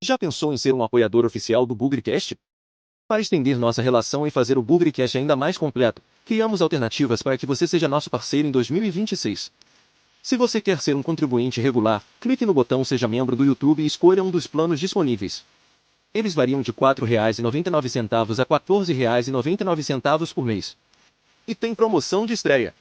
Já pensou em ser um apoiador oficial do Bugrecast? Para estender nossa relação e fazer o Bugrecast ainda mais completo, criamos alternativas para que você seja nosso parceiro em 2026. Se você quer ser um contribuinte regular, clique no botão Seja Membro do YouTube e escolha um dos planos disponíveis. Eles variam de R$ 4,99 a R$ 14,99 por mês. E tem promoção de estreia.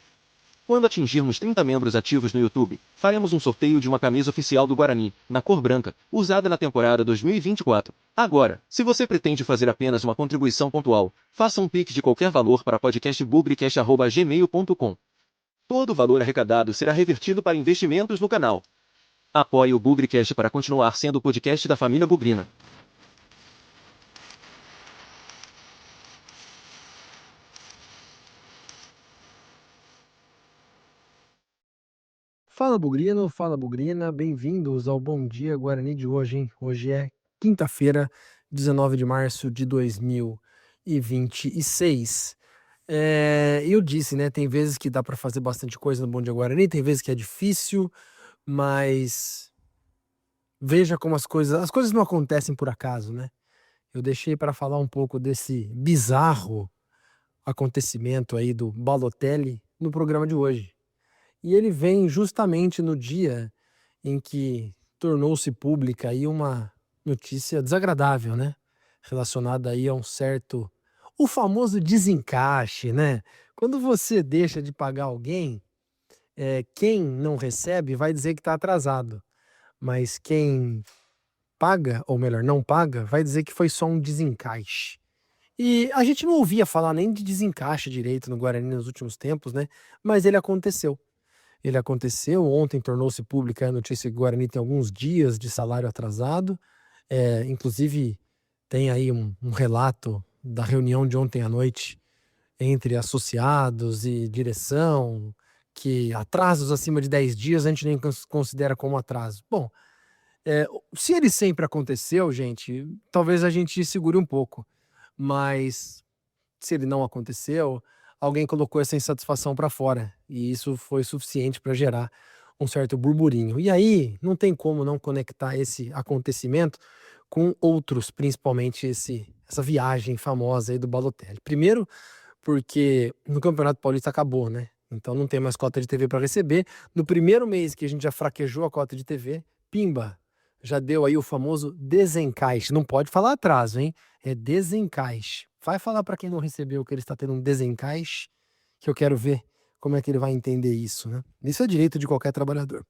Quando atingirmos 30 membros ativos no YouTube, faremos um sorteio de uma camisa oficial do Guarani, na cor branca, usada na temporada 2024. Agora, se você pretende fazer apenas uma contribuição pontual, faça um Pix de qualquer valor para podcastbugrecast@gmail.com. Todo o valor arrecadado será revertido para investimentos no canal. Apoie o Bugrecast para continuar sendo o podcast da família Bugrina. Fala Bugrino, fala Bugrina, bem-vindos ao Bom Dia Guarani de hoje, hein? Hoje é quinta-feira, 19 de março de 2026. Eu disse, né? Tem vezes que dá para fazer bastante coisa no Bom Dia Guarani, tem vezes que é difícil, mas veja como as coisas não acontecem por acaso, né? Eu deixei para falar um pouco desse bizarro acontecimento aí do Balotelli no programa de hoje. E ele vem justamente no dia em que tornou-se pública aí uma notícia desagradável, né? Relacionada aí a o famoso desencaixe, né? Quando você deixa de pagar alguém, quem não recebe vai dizer que está atrasado, mas quem paga, ou melhor, não paga, vai dizer que foi só um desencaixe. E a gente não ouvia falar nem de desencaixe direito no Guarani nos últimos tempos, né? Mas ele aconteceu. Ele aconteceu, ontem tornou-se pública a notícia que o Guarani tem alguns dias de salário atrasado, inclusive tem aí um relato da reunião de ontem à noite entre associados e direção, que atrasos acima de 10 dias a gente nem considera como atraso. Bom, se ele sempre aconteceu, gente, talvez a gente segure um pouco, mas se ele não aconteceu, alguém colocou essa insatisfação para fora, e isso foi suficiente para gerar um certo burburinho. E aí, não tem como não conectar esse acontecimento com outros, principalmente essa viagem famosa aí do Balotelli. Primeiro, porque no Campeonato Paulista acabou, né? Então não tem mais cota de TV para receber. No primeiro mês que a gente já fraquejou a cota de TV, pimba, já deu aí o famoso desencaixe. Não pode falar atraso, hein? É desencaixe. Vai falar para quem não recebeu que ele está tendo um desencaixe, que eu quero ver como é que ele vai entender isso, né? Isso é direito de qualquer trabalhador.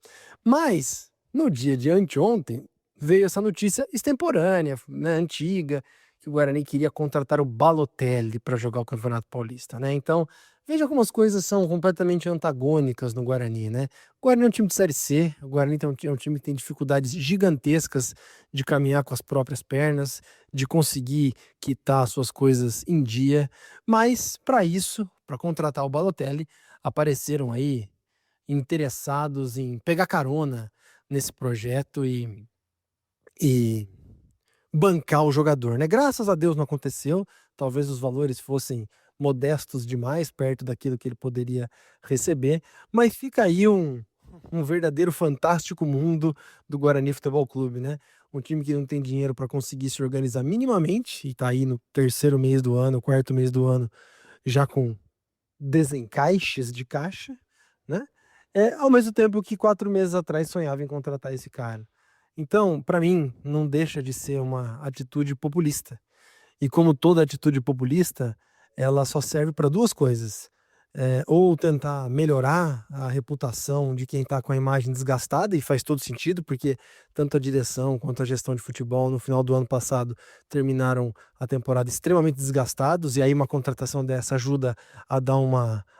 Mas, no dia de anteontem, veio essa notícia extemporânea, né, antiga, que o Guarani queria contratar o Balotelli para jogar o Campeonato Paulista, né? Então, veja como as coisas são completamente antagônicas no Guarani, né? O Guarani é um time de Série C, o Guarani é um time que tem dificuldades gigantescas de caminhar com as próprias pernas, de conseguir quitar suas coisas em dia, mas para isso, para contratar o Balotelli, apareceram aí interessados em pegar carona nesse projeto e bancar o jogador, né? Graças a Deus não aconteceu, talvez os valores fossem modestos demais perto daquilo que ele poderia receber, mas fica aí um verdadeiro fantástico mundo do Guarani Futebol Clube, né? Um time que não tem dinheiro para conseguir se organizar minimamente e tá aí no terceiro mês do ano, quarto mês do ano, já com desencaixes de caixa, né? Ao mesmo tempo que 4 meses atrás sonhava em contratar esse cara. Então, para mim, não deixa de ser uma atitude populista. E como toda atitude populista, ela só serve para 2 coisas: ou tentar melhorar a reputação de quem está com a imagem desgastada, e faz todo sentido, porque tanto a direção quanto a gestão de futebol no final do ano passado terminaram a temporada extremamente desgastados, e aí uma contratação dessa ajuda a dar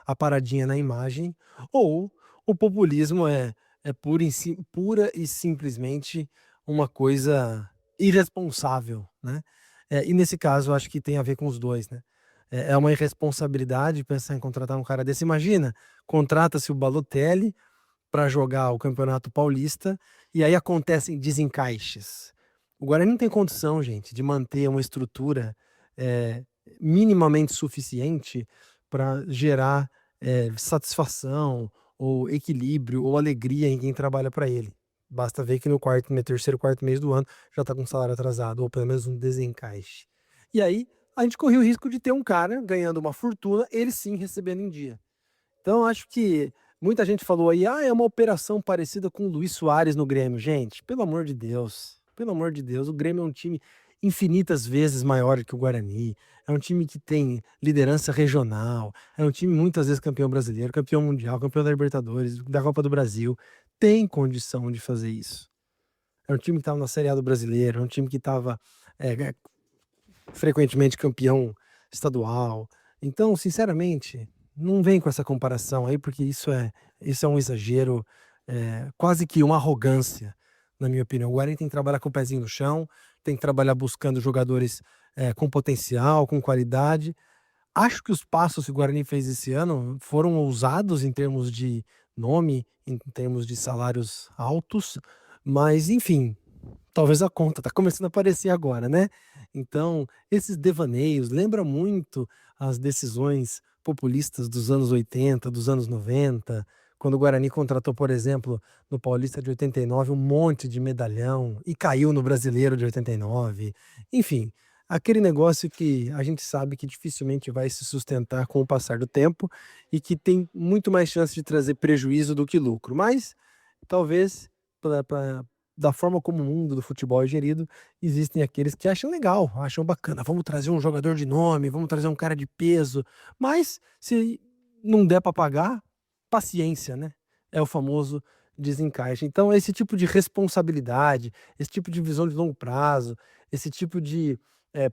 a paradinha na imagem, ou o populismo é pura e simplesmente uma coisa irresponsável, né? E nesse caso, eu acho que tem a ver com os dois, né? É uma irresponsabilidade pensar em contratar um cara desse. Imagina, contrata-se o Balotelli para jogar o Campeonato Paulista e aí acontecem desencaixes. O Guarani não tem condição, gente, de manter uma estrutura eh, minimamente suficiente para gerar satisfação ou equilíbrio ou alegria em quem trabalha para ele. Basta ver que no terceiro, quarto mês do ano já tá com salário atrasado, ou pelo menos um desencaixe. E aí, a gente corria o risco de ter um cara ganhando uma fortuna, ele sim recebendo em dia. Então, acho que muita gente falou aí, é uma operação parecida com o Luís Soares no Grêmio. Gente, pelo amor de Deus, o Grêmio é um time infinitas vezes maior que o Guarani. É um time que tem liderança regional, é um time muitas vezes campeão brasileiro, campeão mundial, campeão da Libertadores, da Copa do Brasil. Tem condição de fazer isso. É um time que estava na Série A do Brasileiro, é um time que estava frequentemente campeão estadual. Então, sinceramente, não vem com essa comparação aí, porque isso é um exagero, quase que uma arrogância, na minha opinião. O Guarani tem que trabalhar com o pezinho no chão, tem que trabalhar buscando jogadores com potencial, com qualidade. Acho que os passos que o Guarani fez esse ano foram ousados em termos de nome, em termos de salários altos, mas enfim, talvez a conta tá começando a aparecer agora, né. Então, esses devaneios lembra muito as decisões populistas dos anos 80, dos anos 90, quando o Guarani contratou, por exemplo, no Paulista de 89, um monte de medalhão e caiu no Brasileiro de 89. Enfim, aquele negócio que a gente sabe que dificilmente vai se sustentar com o passar do tempo e que tem muito mais chance de trazer prejuízo do que lucro. Mas, talvez, pra da forma como o mundo do futebol é gerido, existem aqueles que acham legal, acham bacana, vamos trazer um jogador de nome, vamos trazer um cara de peso, mas se não der para pagar, paciência, né? É o famoso desencaixe. Então, esse tipo de responsabilidade, esse tipo de visão de longo prazo, esse tipo de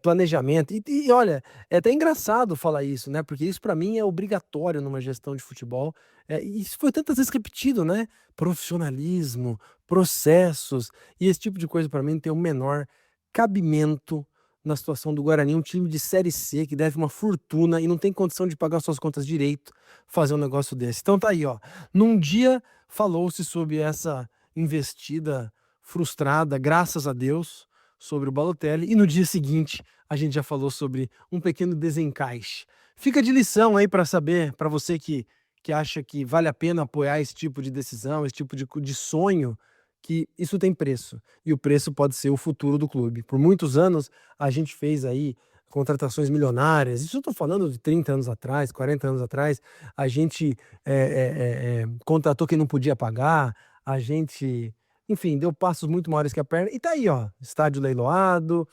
planejamento. E olha, é até engraçado falar isso, né? Porque isso para mim é obrigatório numa gestão de futebol. E isso foi tantas vezes repetido, né? Profissionalismo, processos, e esse tipo de coisa para mim tem o menor cabimento na situação do Guarani, um time de série C que deve uma fortuna e não tem condição de pagar suas contas direito, fazer um negócio desse. Então tá aí, ó, num dia falou-se sobre essa investida frustrada, graças a Deus, sobre o Balotelli, e no dia seguinte a gente já falou sobre um pequeno desencaixe. Fica de lição aí para saber, para você que acha que vale a pena apoiar esse tipo de decisão, esse tipo de sonho, que isso tem preço, e o preço pode ser o futuro do clube. Por muitos anos a gente fez aí contratações milionárias, isso eu tô falando de 30 anos atrás, 40 anos atrás, a gente, contratou quem não podia pagar, a gente, enfim, deu passos muito maiores que a perna, e tá aí, ó, estádio leiloado,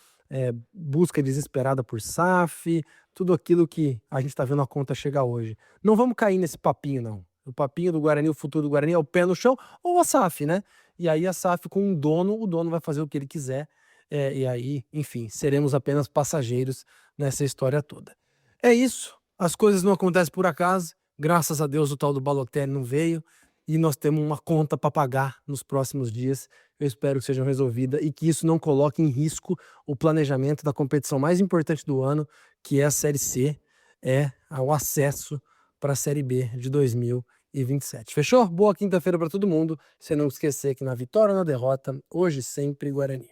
busca desesperada por SAF, tudo aquilo que a gente tá vendo a conta chegar hoje. Não vamos cair nesse papinho não, o papinho do Guarani, o futuro do Guarani é o pé no chão ou a SAF, né? E aí a SAF com um dono, o dono vai fazer o que ele quiser, e aí, enfim, seremos apenas passageiros nessa história toda. É isso, as coisas não acontecem por acaso, graças a Deus o tal do Balotelli não veio, e nós temos uma conta para pagar nos próximos dias, eu espero que sejam resolvida e que isso não coloque em risco o planejamento da competição mais importante do ano, que é a Série C, o acesso para a Série B de 2027. Fechou? Boa quinta-feira para todo mundo. Sem não esquecer que na vitória ou na derrota, hoje sempre Guarani.